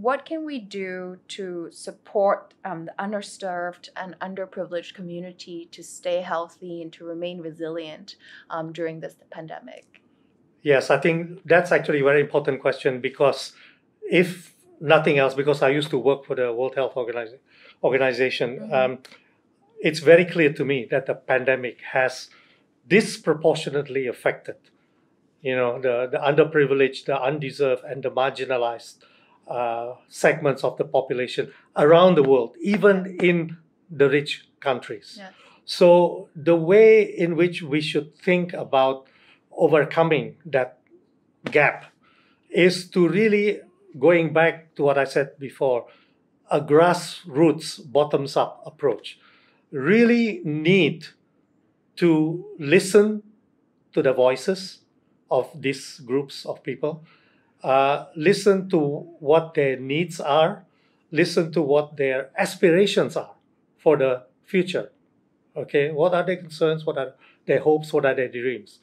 what can we do to support the underserved and underprivileged community to stay healthy and to remain resilient during this pandemic? Yes, I think that's actually a very important question, because if nothing else, because I used to work for the World Health Organization, it's very clear to me that the pandemic has disproportionately affected, the underprivileged, the undeserved, and the marginalized segments of the population around the world, even in the rich countries. Yeah. So the way in which we should think about overcoming that gap is to really, going back to what I said before, a grassroots, bottoms-up approach. Really need to listen to the voices of these groups of people, listen to what their needs are, listen to what their aspirations are for the future. Okay, what are their concerns? What are their hopes? What are their dreams?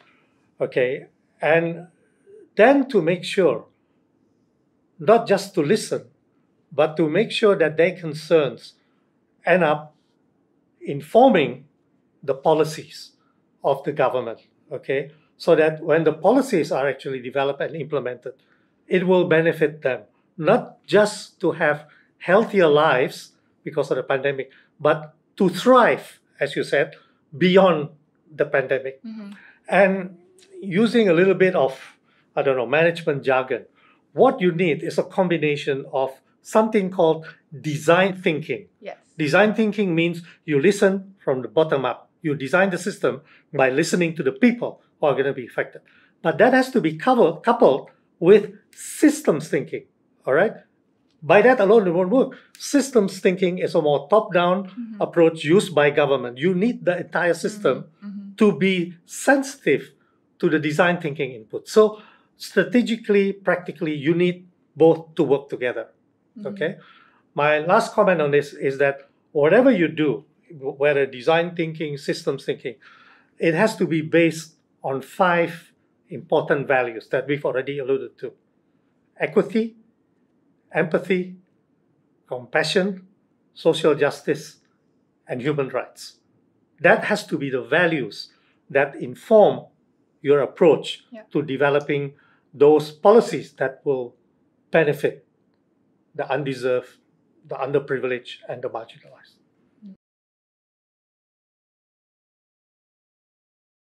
Okay, and then to make sure, not just to listen, but to make sure that their concerns end up informing the policies of the government, okay? So that when the policies are actually developed and implemented, it will benefit them, not just to have healthier lives because of the pandemic, but to thrive, as you said, beyond the pandemic. And using a little bit of, management jargon, what you need is a combination of something called design thinking. Yes. Design thinking means you listen from the bottom up. You design the system by listening to the people who are going to be affected. But that has to be coupled with systems thinking, all right? By that alone, it won't work. Systems thinking is a more top-down approach used by government. You need the entire system to be sensitive to the design thinking input. So strategically, practically, you need both to work together, okay? My last comment on this is that whatever you do, whether design thinking, systems thinking, it has to be based on 5 important values that we've already alluded to: equity, empathy, compassion, social justice, and human rights. That has to be the values that inform your approach to developing those policies that will benefit the undeserved, the underprivileged, and the marginalized.